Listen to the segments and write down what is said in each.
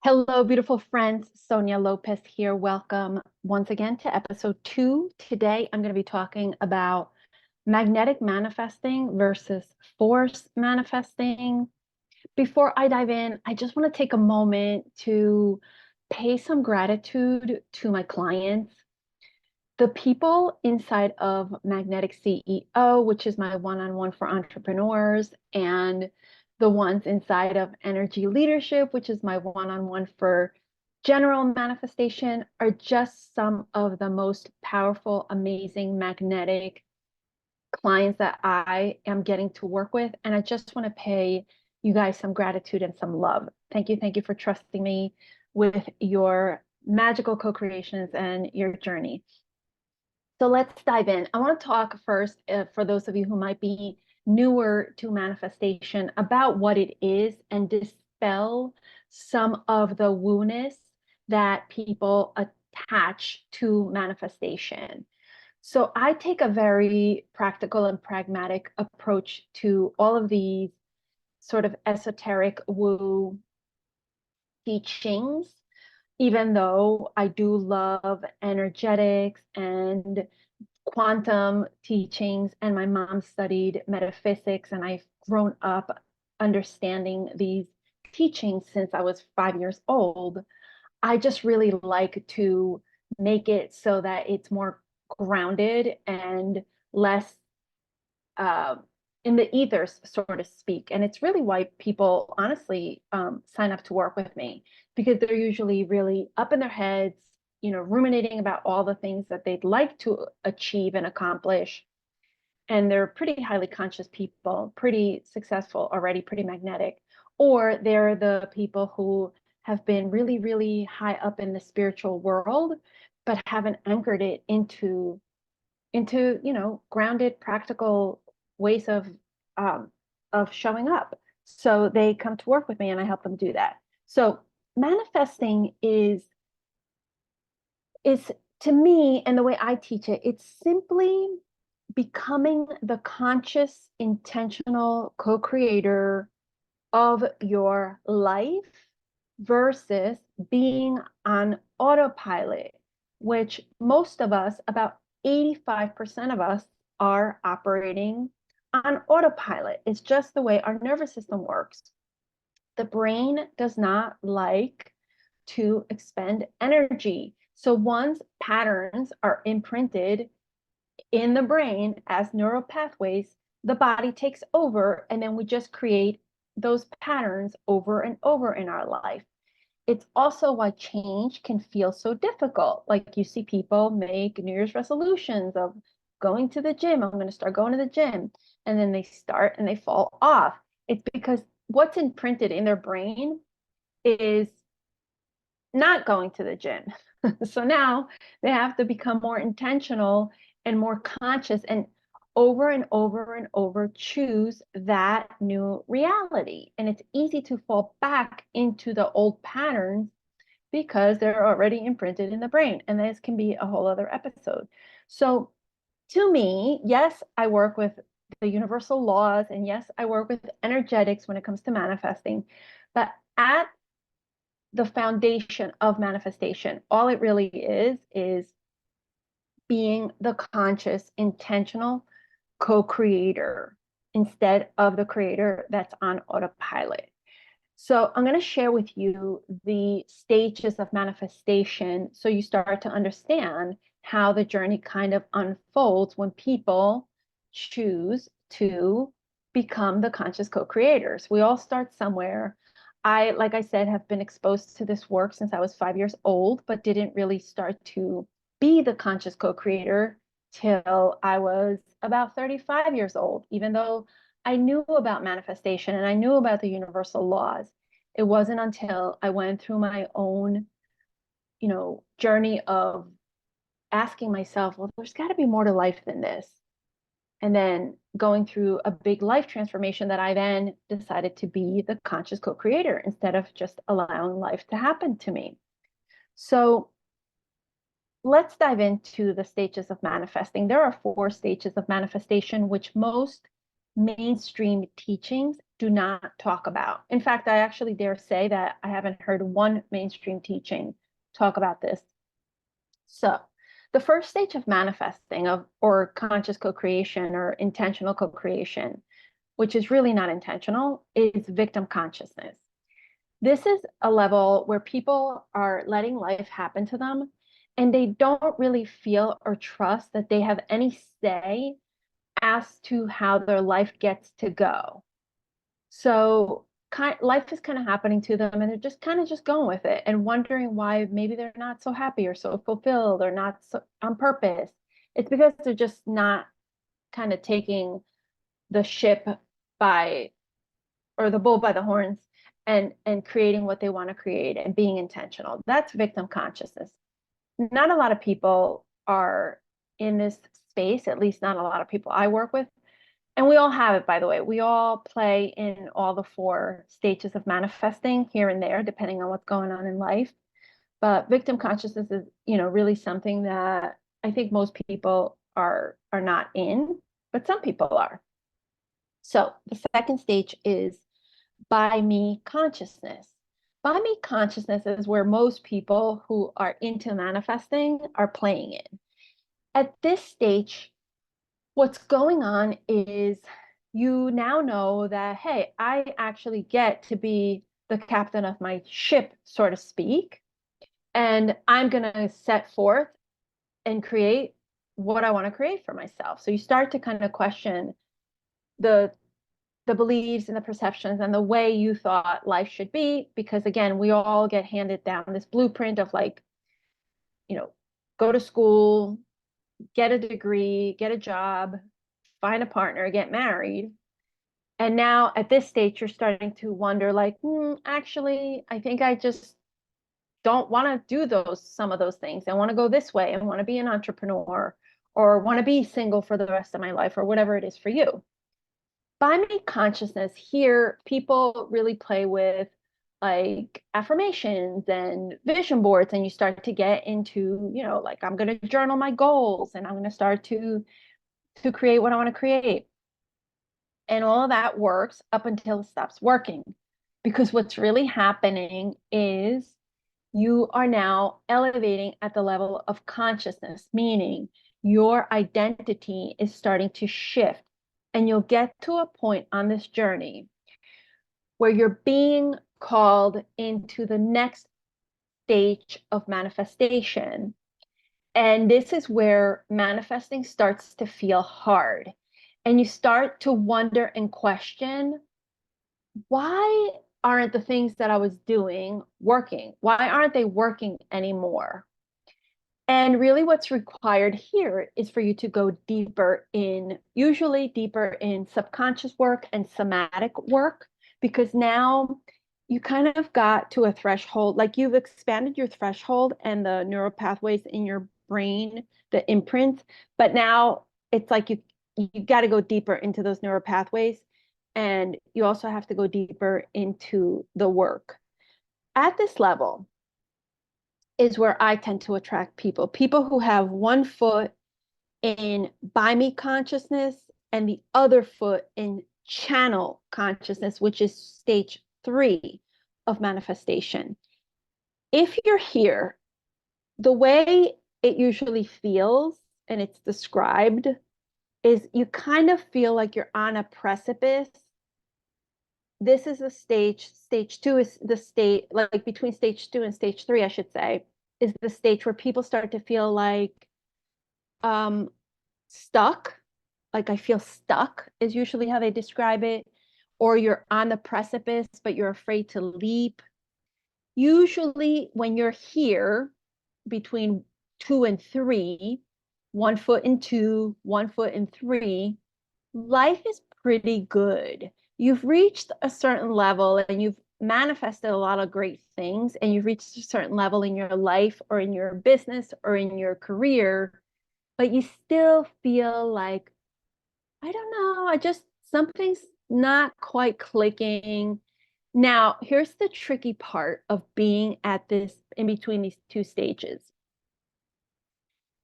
Hello, beautiful friends. Sonia Lopez here. Welcome once again to episode 2. Today, I'm going to be talking about magnetic manifesting versus force manifesting. Before I dive in, I just want to take a moment to pay some gratitude to my clients, the people inside of Magnetic CEO, which is my one-on-one for entrepreneurs, and the ones inside of Energy Leadership, which is my one-on-one for general manifestation, are just some of the most powerful, amazing, magnetic clients that I am getting to work with. And I just want to pay you guys some gratitude and some love. Thank you. Thank you for trusting me with your magical co-creations and your journey. So let's dive in. I want to talk first, for those of you who might be newer to manifestation, about what it is and dispel some of the woo-ness that people attach to manifestation. So I take a very practical and pragmatic approach to all of these sort of esoteric woo teachings, even though I do love energetics and quantum teachings, and my mom studied metaphysics, and I've grown up understanding these teachings since I was 5 years old. I just really like to make it so that it's more grounded and less uh, in the ethers, so to speak. And it's really why people honestly sign up to work with me, because they're usually really up in their heads, ruminating about all the things that they'd like to achieve and accomplish. And they're pretty highly conscious people, pretty successful already, pretty magnetic. Or they're the people who have been really, really high up in the spiritual world, but haven't anchored it into grounded, practical ways of showing up. So they come to work with me and I help them do that. So manifesting is to me, and the way I teach it, it's simply becoming the conscious, intentional co-creator of your life versus being on autopilot, which most of us, about 85% of us, are operating on autopilot. It's just the way our nervous system works. The brain does not like to expend energy. So once patterns are imprinted in the brain as neural pathways, the body takes over, and then we just create those patterns over and over in our life. It's also why change can feel so difficult. Like you see people make New Year's resolutions of going to the gym. I'm going to start going to the gym. And then they start and they fall off. It's because what's imprinted in their brain is not going to the gym. So now they have to become more intentional and more conscious and over choose that new reality. And it's easy to fall back into the old patterns because they're already imprinted in the brain. And this can be a whole other episode. So to me, yes, I work with the universal laws, and yes, I work with energetics when it comes to manifesting. But at the foundation of manifestation, all it really is being the conscious, intentional co-creator instead of the creator that's on autopilot. So I'm going to share with you the stages of manifestation so you start to understand how the journey kind of unfolds when people choose to become the conscious co-creators. We all start somewhere. I, like I said, have been exposed to this work since I was 5 years old, but didn't really start to be the conscious co-creator till I was about 35 years old, even though I knew about manifestation and I knew about the universal laws. It wasn't until I went through my own, journey of asking myself, well, there's got to be more to life than this. And then going through a big life transformation that I then decided to be the conscious co-creator instead of just allowing life to happen to me. So let's dive into the stages of manifesting. There are 4 stages of manifestation, which most mainstream teachings do not talk about. In fact, I actually dare say that I haven't heard one mainstream teaching talk about this. So, the first stage of manifesting or conscious co-creation or intentional co-creation, which is really not intentional, is victim consciousness. This is a level where people are letting life happen to them and they don't really feel or trust that they have any say as to how their life gets to go. So life is kind of happening to them and they're just kind of just going with it and wondering why maybe they're not so happy or so fulfilled or not so on purpose. It's because they're just not kind of taking the ship by or the bull by the horns and creating what they want to create and being intentional. That's victim consciousness. Not a lot of people are in this space, at least not a lot of people I work with. And we all have it, by the way. We all play in all the four stages of manifesting here and there, depending on what's going on in life. But victim consciousness is, really something that I think most people are not in, but some people are. So the second stage is by me consciousness. By me consciousness is where most people who are into manifesting are playing in. At this stage, what's going on is you now know that, hey, I actually get to be the captain of my ship, so to speak, and I'm going to set forth and create what I want to create for myself. So you start to kind of question the the beliefs and the perceptions and the way you thought life should be, because again, we all get handed down this blueprint of like, go to school, get a degree, get a job, find a partner, get married. And now at this stage, you're starting to wonder like, actually, I think I just don't want to do some of those things. I want to go this way. I want to be an entrepreneur or want to be single for the rest of my life or whatever it is for you. By me consciousness, here people really play with like affirmations and vision boards, and you start to get into, like I'm going to journal my goals and I'm going to start to create what I want to create. And all of that works up until it stops working. Because what's really happening is you are now elevating at the level of consciousness, meaning your identity is starting to shift. And you'll get to a point on this journey where you're being called into the next stage of manifestation. And this is where manifesting starts to feel hard. And you start to wonder and question, why aren't the things that I was doing working? Why aren't they working anymore? And really, what's required here is for you to go usually deeper in subconscious work and somatic work, because now you kind of got to a threshold, like you've expanded your threshold and the neural pathways in your brain, the imprints, but now it's like you got to go deeper into those neural pathways, and you also have to go deeper into the work. At this level is where I tend to attract people who have one foot in by me consciousness and the other foot in channel consciousness, which is stage 3 of manifestation. If you're here, the way it usually feels and it's described is you kind of feel like you're on a precipice. This is the stage 2 is the state, like between stage 2 and stage 3, I should say, is the stage where people start to feel like stuck. Like I feel stuck is usually how they describe it. Or you're on the precipice, but you're afraid to leap. Usually when you're here between 2 and 3, 1 foot in 2, 1 foot in 3, life is pretty good. You've reached a certain level and you've manifested a lot of great things, and you've reached a certain level in your life or in your business or in your career, but you still feel like, I don't know, something's not quite clicking. Now, here's the tricky part of being at this in between these two stages.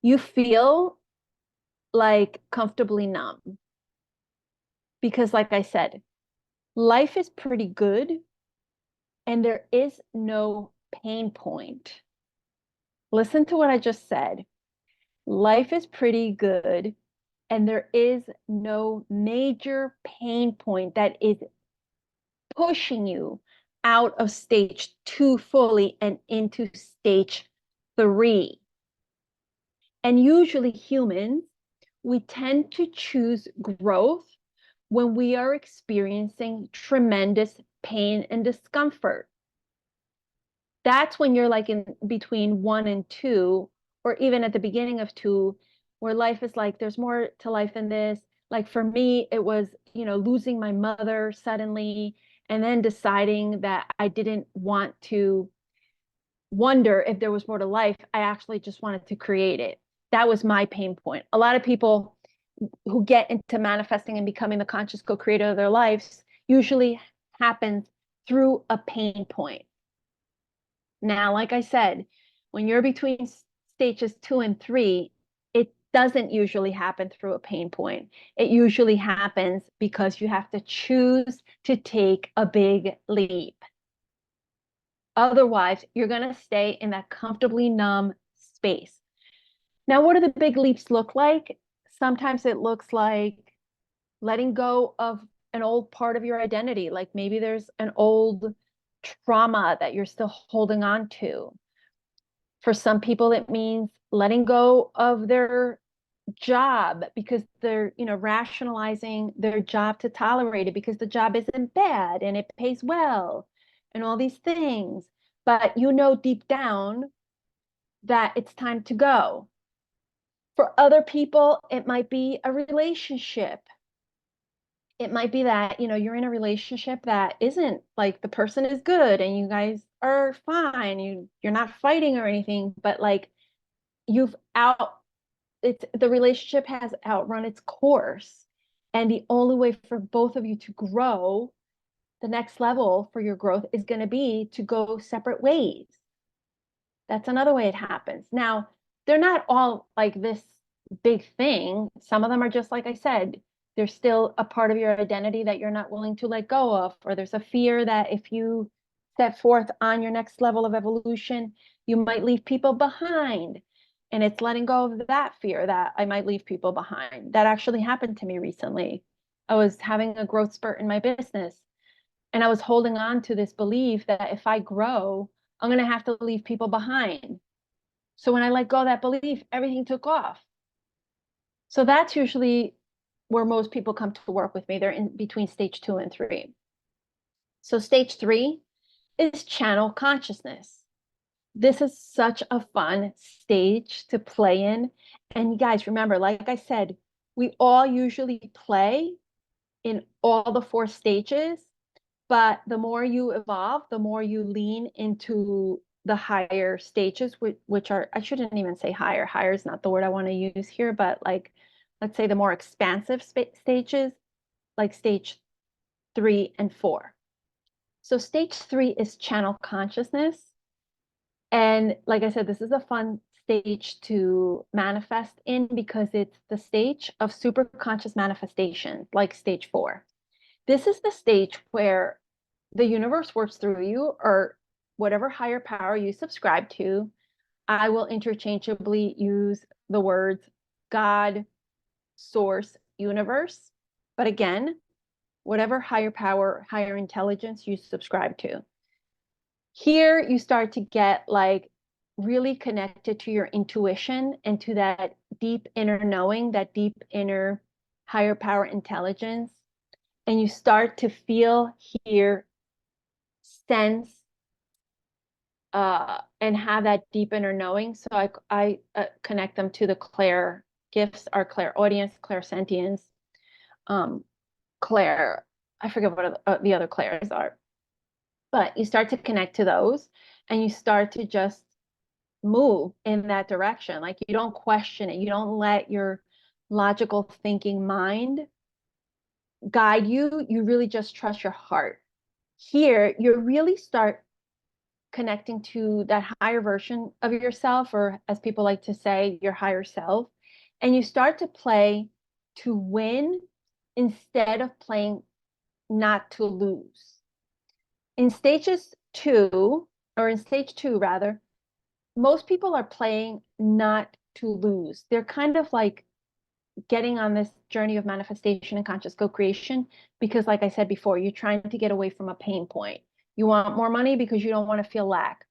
You feel like comfortably numb, Because, like I said, life is pretty good and there is no pain point. Listen to what I just said. Life is pretty good and there is no major pain point that is pushing you out of stage 2 fully and into stage 3. And usually humans, we tend to choose growth when we are experiencing tremendous pain and discomfort. That's when you're like in between 1 and 2, or even at the beginning of 2, where life is like, there's more to life than this. Like for me, it was, losing my mother suddenly and then deciding that I didn't want to wonder if there was more to life. I actually just wanted to create it. That was my pain point. A lot of people who get into manifesting and becoming the conscious co-creator of their lives usually happens through a pain point. Now, like I said, when you're between stages 2 and 3, it doesn't usually happen through a pain point. It usually happens because you have to choose to take a big leap. Otherwise, you're going to stay in that comfortably numb space. Now, what do the big leaps look like? Sometimes it looks like letting go of an old part of your identity. Like maybe there's an old trauma that you're still holding on to. For some people, it means letting go of their job because they're, rationalizing their job to tolerate it because the job isn't bad and it pays well and all these things. But deep down that it's time to go. For other people, it might be a relationship. It might be that, you're in a relationship that isn't like the person is good and you guys are fine. You're not fighting or anything, but like you've out it's the relationship has outrun its course. And the only way for both of you to grow, the next level for your growth is going to be to go separate ways. That's another way it happens. Now, they're not all like this big thing. Some of them are just like I said, there's still a part of your identity that you're not willing to let go of, or there's a fear that if you step forth on your next level of evolution, you might leave people behind. And it's letting go of that fear that I might leave people behind. That actually happened to me recently. I was having a growth spurt in my business, and I was holding on to this belief that if I grow, I'm going to have to leave people behind. So when I let go of that belief, everything took off. So that's usually where most people come to work with me. They're in between stage 2 and 3. So stage 3 is channel consciousness. This is such a fun stage to play in. And you guys, remember, like I said, we all usually play in all the 4 stages, but the more you evolve, the more you lean into the higher stages, which are, I shouldn't even say higher. Higher is not the word I want to use here, but like, let's say the more expansive stages, like stage 3 and 4. So stage 3 is channel consciousness. And like I said, this is a fun stage to manifest in because it's the stage of super conscious manifestation, like stage 4. This is the stage where the universe works through you, or whatever higher power you subscribe to. I will interchangeably use the words God, source, universe. But again, whatever higher power, higher intelligence you subscribe to. Here you start to get like really connected to your intuition and to that deep inner knowing, that deep inner higher power intelligence. And you start to feel, hear, sense, and have that deep inner knowing. So I connect them to the clair gifts, our clairaudience, clairsentience, clair, I forget what the other clairs are. But you start to connect to those and you start to just move in that direction. Like you don't question it. You don't let your logical thinking mind guide you. You really just trust your heart. Here, you really start connecting to that higher version of yourself, or as people like to say, your higher self. And you start to play to win instead of playing not to lose. In stages two, or in stage two rather, most people are playing not to lose. They're kind of like getting on this journey of manifestation and conscious co-creation because, like I said before, you're trying to get away from a pain point. You want more money because you don't want to feel lack.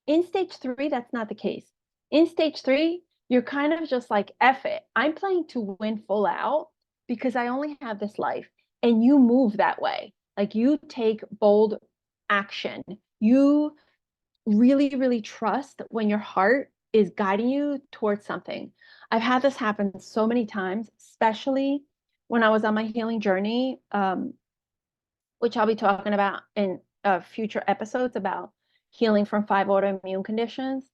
In stage three, that's not the case. In stage three, you're kind of just like, F it. I'm playing to win full out because I only have this life. And you move that way. Like you take bold action. You really, really trust when your heart is guiding you towards something. I've had this happen so many times, especially when I was on my healing journey, which I'll be talking about in future episodes about healing from 5 autoimmune conditions.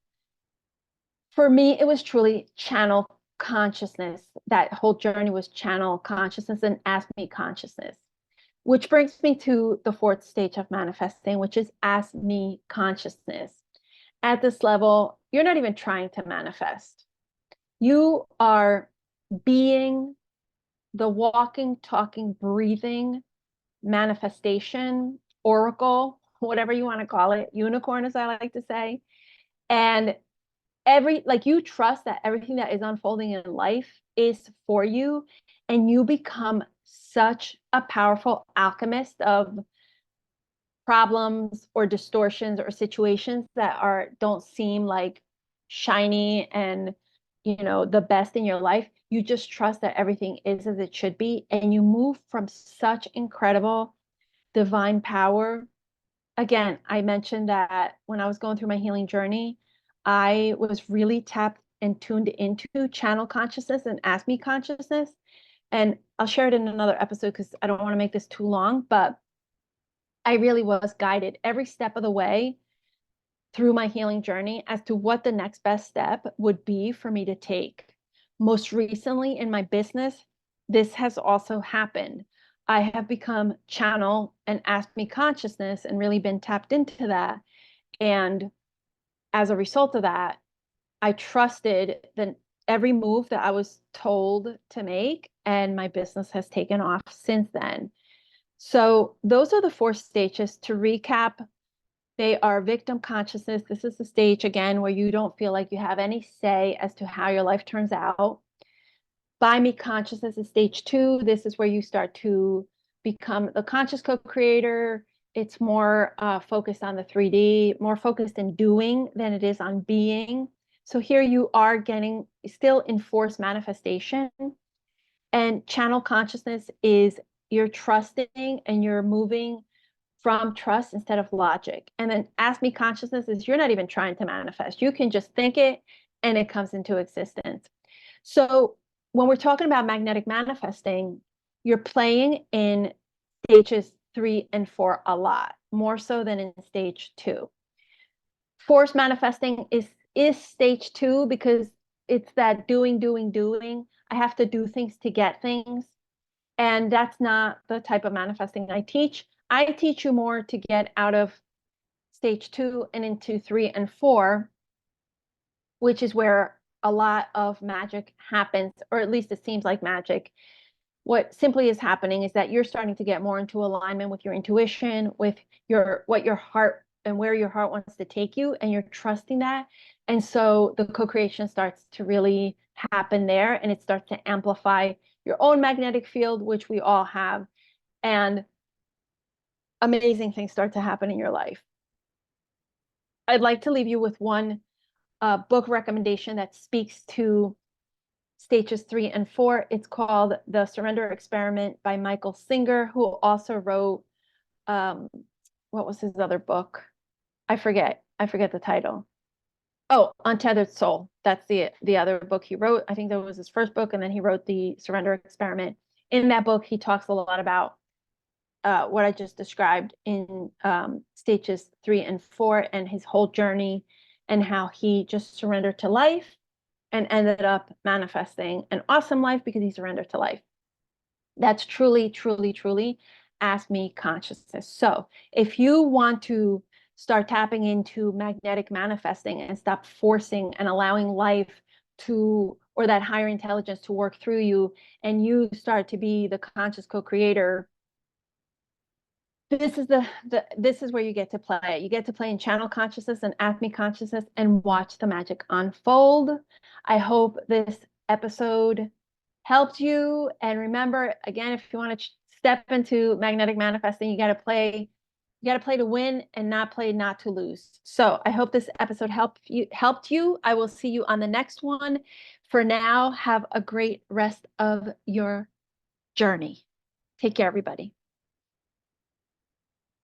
For me, it was truly channel consciousness. That whole journey was channel consciousness and ask me consciousness, which brings me to the fourth stage of manifesting, which is ask me consciousness. At this level, you're not even trying to manifest. You are being the walking, talking, breathing manifestation, oracle, whatever you want to call it, unicorn, as I like to say. And you trust that everything that is unfolding in life is for you, and you become such a powerful alchemist of problems or distortions or situations that don't seem like shiny and the best in your life. You just trust that everything is as it should be, and you move from such incredible divine power. Again, I mentioned that when I was going through my healing journey, I was really tapped and tuned into channel consciousness and ask me consciousness. And I'll share it in another episode because I don't want to make this too long, but I really was guided every step of the way through my healing journey as to what the next best step would be for me to take. Most recently in my business, this has also happened. I have become channel and ask me consciousness and really been tapped into that. And as a result of that, I trusted that every move that I was told to make, and my business has taken off since then. So those are the 4 stages. To recap, they are victim consciousness. This is the stage, again, where you don't feel like you have any say as to how your life turns out. By me consciousness is stage 2. This is where you start to become the conscious co-creator. It's more focused on the 3D, more focused in doing than it is on being. So here you are getting still in force manifestation. And channel consciousness is you're trusting and you're moving from trust instead of logic. And then ask me consciousness is you're not even trying to manifest. You can just think it and it comes into existence. So when we're talking about magnetic manifesting, you're playing in stages 3 and 4 a lot, more so than in stage 2. Force manifesting is stage 2 because it's that doing. I have to do things to get things. And that's not the type of manifesting I teach. I teach you more to get out of stage 2 and into 3 and 4, which is where a lot of magic happens, or at least it seems like magic. What simply is happening is that you're starting to get more into alignment with your intuition, with what your heart and where your heart wants to take you, and you're trusting that. And so the co-creation starts to really happen there, and it starts to amplify your own magnetic field, which we all have, and amazing things start to happen in your life. I'd like to leave you with one book recommendation that speaks to stages 3 and 4. It's called The Surrender Experiment by Michael Singer, who also wrote, what was his other book? I forget the title. Oh, Untethered Soul. That's the other book he wrote. I think that was his first book, and then he wrote The Surrender Experiment. In that book, he talks a lot about what I just described in stages 3 and 4 and his whole journey and how he just surrendered to life and ended up manifesting an awesome life because he surrendered to life. That's truly, truly, truly ask me consciousness. So if you want to start tapping into magnetic manifesting and stop forcing and allowing life to or that higher intelligence to work through you, and you start to be the conscious co-creator, this is this is where you get to play. You get to play in channel consciousness and Acme consciousness and watch the magic unfold. I hope this episode helped you. And remember, again, if you want to step into magnetic manifesting, you got to play. You got to play to win and not play not to lose. So I hope this episode helped you. I will see you on the next one. For now, have a great rest of your journey. Take care, everybody.